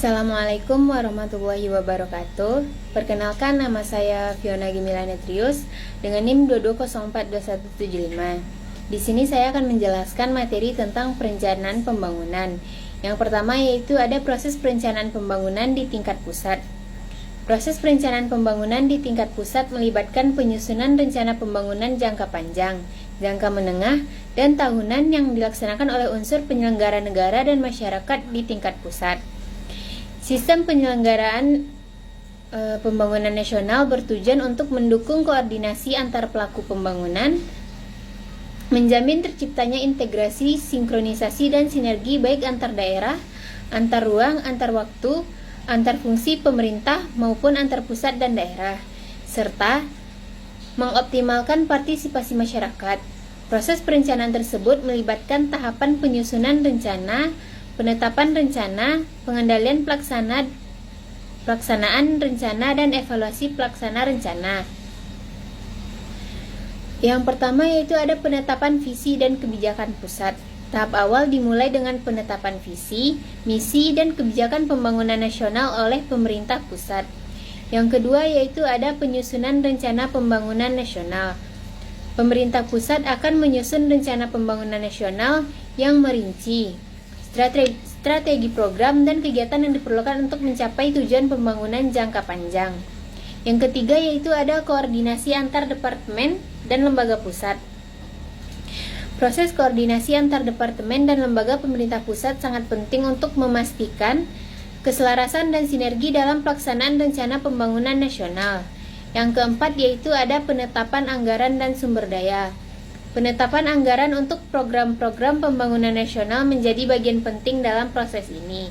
Assalamualaikum warahmatullahi wabarakatuh. Perkenalkan, nama saya Fiona Gimila Netrius dengan NIM 22042175. Di sini saya akan menjelaskan materi tentang perencanaan pembangunan. Yang pertama yaitu ada proses perencanaan pembangunan di tingkat pusat. Proses perencanaan pembangunan di tingkat pusat melibatkan penyusunan rencana pembangunan jangka panjang, jangka menengah, dan tahunan yang dilaksanakan oleh unsur penyelenggara negara dan masyarakat di tingkat pusat. Sistem penyelenggaraan pembangunan nasional bertujuan untuk mendukung koordinasi antar pelaku pembangunan, menjamin terciptanya integrasi, sinkronisasi, dan sinergi baik antar daerah, antar ruang, antar waktu, antar fungsi pemerintah maupun antar pusat dan daerah, serta mengoptimalkan partisipasi masyarakat. Proses perencanaan tersebut melibatkan tahapan penyusunan rencana, penetapan rencana, pengendalian pelaksanaan rencana, dan evaluasi pelaksana rencana. Yang pertama yaitu ada penetapan visi dan kebijakan pusat. Tahap awal dimulai dengan penetapan visi, misi, dan kebijakan pembangunan nasional oleh pemerintah pusat. Yang kedua yaitu ada penyusunan rencana pembangunan nasional. Pemerintah pusat akan menyusun rencana pembangunan nasional yang merinci strategi program dan kegiatan yang diperlukan untuk mencapai tujuan pembangunan jangka panjang. Yang ketiga yaitu ada koordinasi antar departemen dan lembaga pusat. Proses koordinasi antar departemen dan lembaga pemerintah pusat sangat penting untuk memastikan keselarasan dan sinergi dalam pelaksanaan rencana pembangunan nasional. Yang keempat yaitu ada penetapan anggaran dan sumber daya. Penetapan anggaran untuk program-program pembangunan nasional menjadi bagian penting dalam proses ini.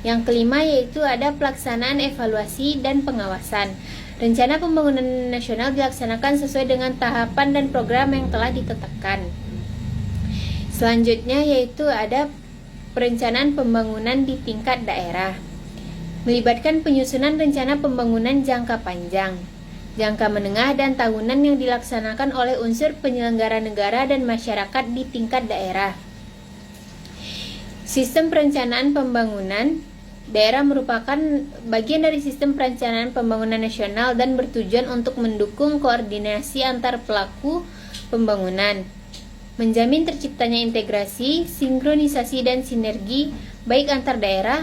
Yang kelima yaitu ada pelaksanaan evaluasi dan pengawasan. Rencana pembangunan nasional dilaksanakan sesuai dengan tahapan dan program yang telah ditetapkan. Selanjutnya yaitu ada perencanaan pembangunan di tingkat daerah. Melibatkan penyusunan rencana pembangunan jangka panjang, jangka menengah, dan tahunan yang dilaksanakan oleh unsur penyelenggara negara dan masyarakat di tingkat daerah. Sistem perencanaan pembangunan daerah merupakan bagian dari sistem perencanaan pembangunan nasional dan bertujuan untuk mendukung koordinasi antar pelaku pembangunan, menjamin terciptanya integrasi, sinkronisasi, dan sinergi baik antar daerah,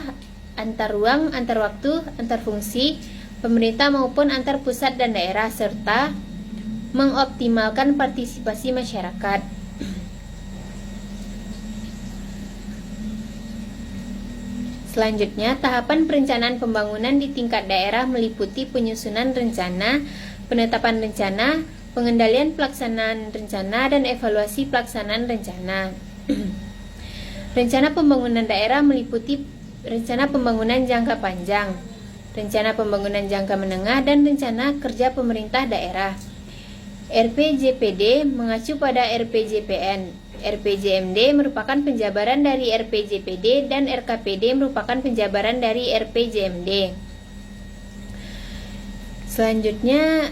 antar ruang, antar waktu, antar fungsi pemerintah maupun antar pusat dan daerah, serta mengoptimalkan partisipasi masyarakat. Selanjutnya, tahapan perencanaan pembangunan di tingkat daerah meliputi penyusunan rencana, penetapan rencana, pengendalian pelaksanaan rencana, dan evaluasi pelaksanaan rencana. Rencana pembangunan daerah meliputi rencana pembangunan jangka panjang, rencana pembangunan jangka menengah, dan rencana kerja pemerintah daerah. RPJPD mengacu pada RPJPN. RPJMD merupakan penjabaran dari RPJPD dan RKPD merupakan penjabaran dari RPJMD. Selanjutnya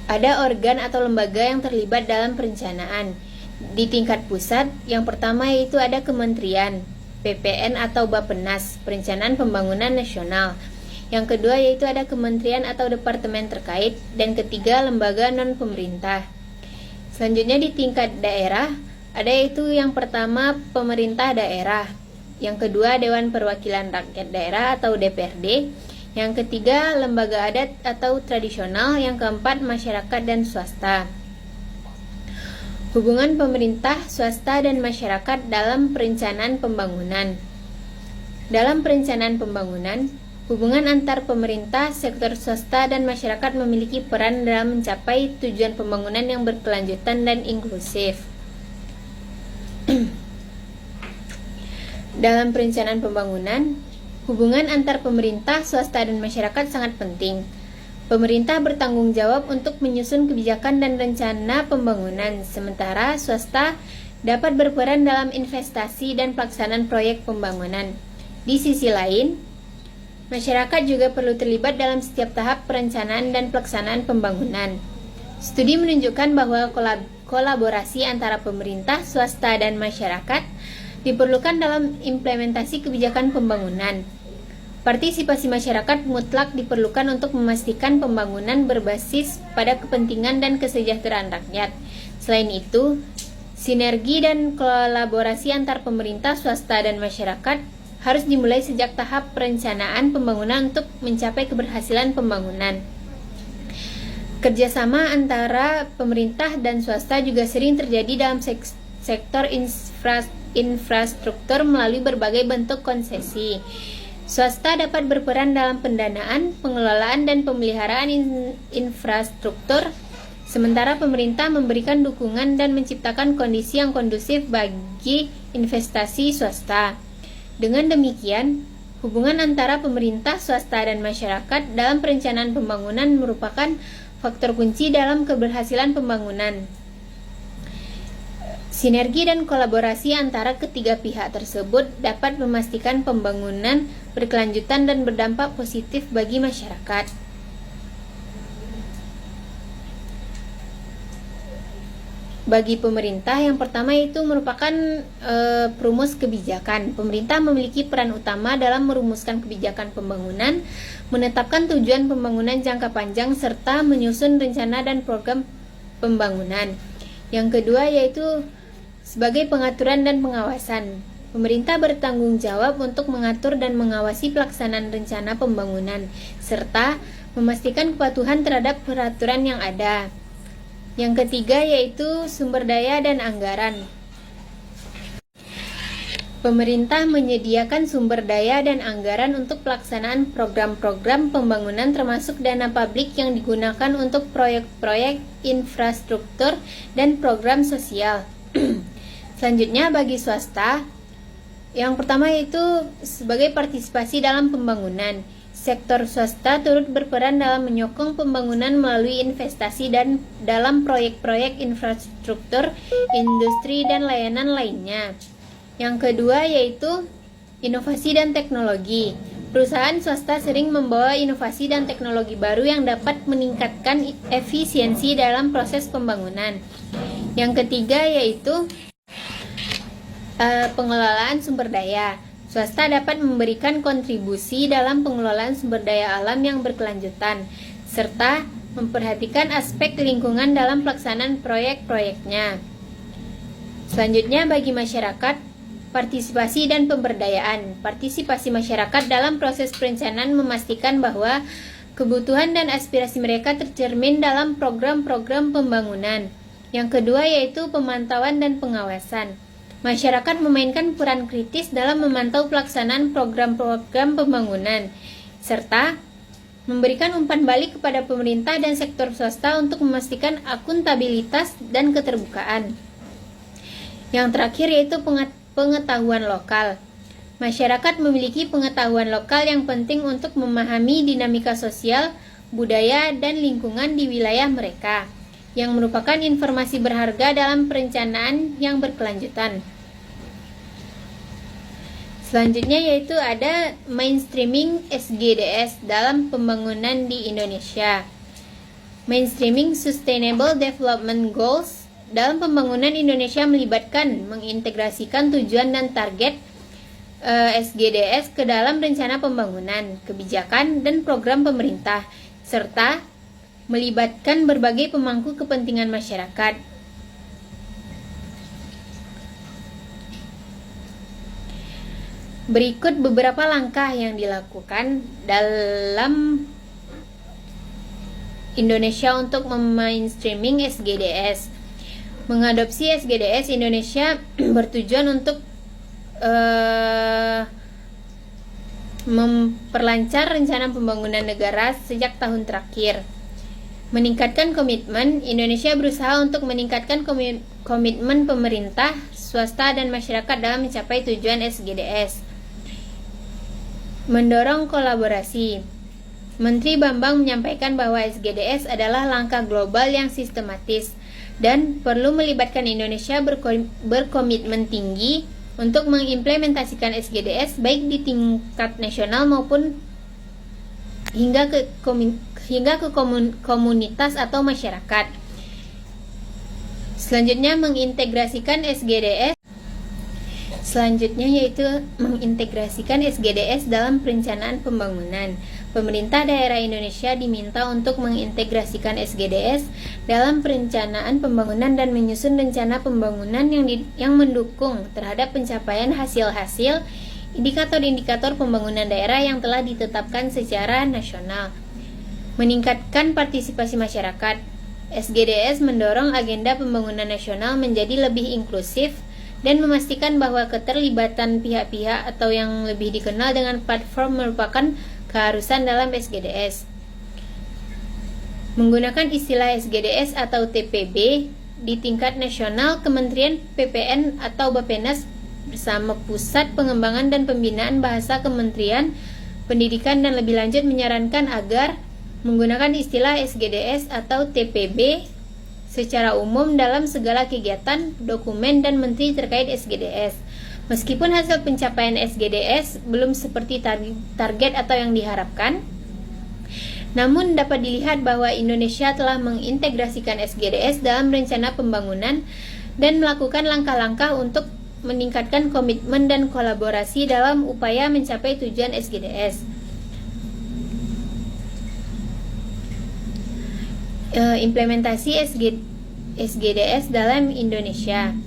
ada organ atau lembaga yang terlibat dalam perencanaan. Di tingkat pusat, yang pertama yaitu ada kementerian, PPN atau Bappenas, Perencanaan Pembangunan Nasional. Yang kedua yaitu ada kementerian atau departemen terkait, dan ketiga lembaga non-pemerintah. Selanjutnya di tingkat daerah, ada yaitu yang pertama pemerintah daerah, yang kedua Dewan Perwakilan Rakyat Daerah atau DPRD, yang ketiga lembaga adat atau tradisional, yang keempat masyarakat dan swasta. Hubungan pemerintah, swasta, dan masyarakat dalam perencanaan pembangunan. Dalam perencanaan pembangunan, hubungan antar pemerintah, sektor swasta, dan masyarakat memiliki peran dalam mencapai tujuan pembangunan yang berkelanjutan dan inklusif. Dalam perencanaan pembangunan, hubungan antar pemerintah, swasta, dan masyarakat sangat penting. Pemerintah bertanggung jawab untuk menyusun kebijakan dan rencana pembangunan, sementara swasta dapat berperan dalam investasi dan pelaksanaan proyek pembangunan. Di sisi lain, masyarakat juga perlu terlibat dalam setiap tahap perencanaan dan pelaksanaan pembangunan. Studi menunjukkan bahwa kolaborasi antara pemerintah, swasta, dan masyarakat diperlukan dalam implementasi kebijakan pembangunan. Partisipasi masyarakat mutlak diperlukan untuk memastikan pembangunan berbasis pada kepentingan dan kesejahteraan rakyat. Selain itu, sinergi dan kolaborasi antar pemerintah, swasta, dan masyarakat harus dimulai sejak tahap perencanaan pembangunan untuk mencapai keberhasilan pembangunan. Kerjasama antara pemerintah dan swasta juga sering terjadi dalam sektor infrastruktur melalui berbagai bentuk konsesi. Swasta dapat berperan dalam pendanaan, pengelolaan, dan pemeliharaan infrastruktur, sementara pemerintah memberikan dukungan dan menciptakan kondisi yang kondusif bagi investasi swasta. Dengan demikian, hubungan antara pemerintah, swasta, dan masyarakat dalam perencanaan pembangunan merupakan faktor kunci dalam keberhasilan pembangunan. Sinergi dan kolaborasi antara ketiga pihak tersebut dapat memastikan pembangunan berkelanjutan dan berdampak positif bagi masyarakat. Bagi pemerintah, yang pertama itu merupakan perumus kebijakan. Pemerintah memiliki peran utama dalam merumuskan kebijakan pembangunan, menetapkan tujuan pembangunan jangka panjang, serta menyusun rencana dan program pembangunan. Yang kedua yaitu sebagai pengaturan dan pengawasan. Pemerintah bertanggung jawab untuk mengatur dan mengawasi pelaksanaan rencana pembangunan, serta memastikan kepatuhan terhadap peraturan yang ada. Yang ketiga yaitu sumber daya dan anggaran. Pemerintah menyediakan sumber daya dan anggaran untuk pelaksanaan program-program pembangunan termasuk dana publik yang digunakan untuk proyek-proyek infrastruktur dan program sosial. Selanjutnya bagi swasta, yang pertama yaitu sebagai partisipasi dalam pembangunan. Sektor swasta turut berperan dalam menyokong pembangunan melalui investasi dan dalam proyek-proyek infrastruktur, industri, dan layanan lainnya. Yang kedua yaitu inovasi dan teknologi. Perusahaan swasta sering membawa inovasi dan teknologi baru yang dapat meningkatkan efisiensi dalam proses pembangunan. Yang ketiga yaitu pengelolaan sumber daya. Swasta dapat memberikan kontribusi dalam pengelolaan sumber daya alam yang berkelanjutan, serta memperhatikan aspek lingkungan dalam pelaksanaan proyek-proyeknya. Selanjutnya bagi masyarakat, partisipasi dan pemberdayaan. Partisipasi masyarakat dalam proses perencanaan memastikan bahwa kebutuhan dan aspirasi mereka tercermin dalam program-program pembangunan. Yang kedua yaitu pemantauan dan pengawasan. Masyarakat memainkan peran kritis dalam memantau pelaksanaan program-program pembangunan, serta memberikan umpan balik kepada pemerintah dan sektor swasta untuk memastikan akuntabilitas dan keterbukaan. Yang terakhir yaitu pengetahuan lokal. Masyarakat memiliki pengetahuan lokal yang penting untuk memahami dinamika sosial, budaya, dan lingkungan di wilayah mereka, yang merupakan informasi berharga dalam perencanaan yang berkelanjutan. Selanjutnya yaitu ada mainstreaming SGDS dalam pembangunan di Indonesia. Mainstreaming Sustainable Development Goals dalam pembangunan Indonesia melibatkan mengintegrasikan tujuan dan target SGDS ke dalam rencana pembangunan, kebijakan, dan program pemerintah, serta melibatkan berbagai pemangku kepentingan masyarakat. Berikut beberapa langkah yang dilakukan dalam Indonesia untuk memainstreaming SGDS. Mengadopsi SGDS, Indonesia bertujuan untuk memperlancar rencana pembangunan negara sejak tahun terakhir. Meningkatkan komitmen, Indonesia berusaha untuk meningkatkan komitmen pemerintah, swasta, dan masyarakat dalam mencapai tujuan SGDS. Mendorong kolaborasi. Menteri Bambang menyampaikan bahwa SGDS adalah langkah global yang sistematis dan perlu melibatkan Indonesia berkomitmen tinggi untuk mengimplementasikan SGDS baik di tingkat nasional maupun hingga ke komunitas atau masyarakat. Selanjutnya mengintegrasikan SGDS Selanjutnya yaitu mengintegrasikan SGDS dalam perencanaan pembangunan. Pemerintah daerah Indonesia diminta untuk mengintegrasikan SGDS dalam perencanaan pembangunan dan menyusun rencana pembangunan yang mendukung terhadap pencapaian hasil-hasil indikator-indikator pembangunan daerah yang telah ditetapkan secara nasional. Meningkatkan partisipasi masyarakat. SGDS mendorong agenda pembangunan nasional menjadi lebih inklusif dan memastikan bahwa keterlibatan pihak-pihak atau yang lebih dikenal dengan platform merupakan keharusan dalam SGDS. Menggunakan istilah SGDS atau TPB di tingkat nasional, Kementerian PPN atau Bappenas bersama Pusat Pengembangan dan Pembinaan Bahasa Kementerian Pendidikan dan lebih lanjut menyarankan agar menggunakan istilah SGDS atau TPB secara umum dalam segala kegiatan, dokumen, dan menteri terkait SGDS. Meskipun hasil pencapaian SGDS belum seperti target atau yang diharapkan, namun dapat dilihat bahwa Indonesia telah mengintegrasikan SGDS dalam rencana pembangunan dan melakukan langkah-langkah untuk meningkatkan komitmen dan kolaborasi dalam upaya mencapai tujuan SGDS. Implementasi SGDS dalam Indonesia.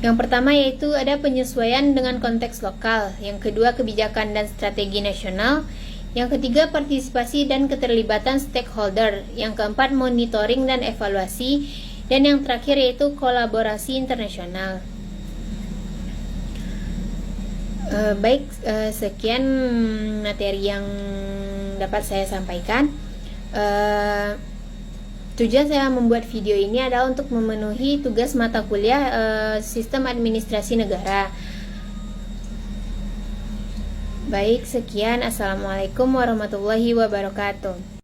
Yang pertama yaitu ada penyesuaian dengan konteks lokal, yang kedua kebijakan dan strategi nasional, yang ketiga partisipasi dan keterlibatan stakeholder, yang keempat monitoring dan evaluasi, dan yang terakhir yaitu kolaborasi internasional. Sekian materi yang dapat saya sampaikan. Tujuan saya membuat video ini adalah untuk memenuhi tugas mata kuliah Sistem Administrasi Negara. Baik, sekian. Assalamualaikum warahmatullahi wabarakatuh.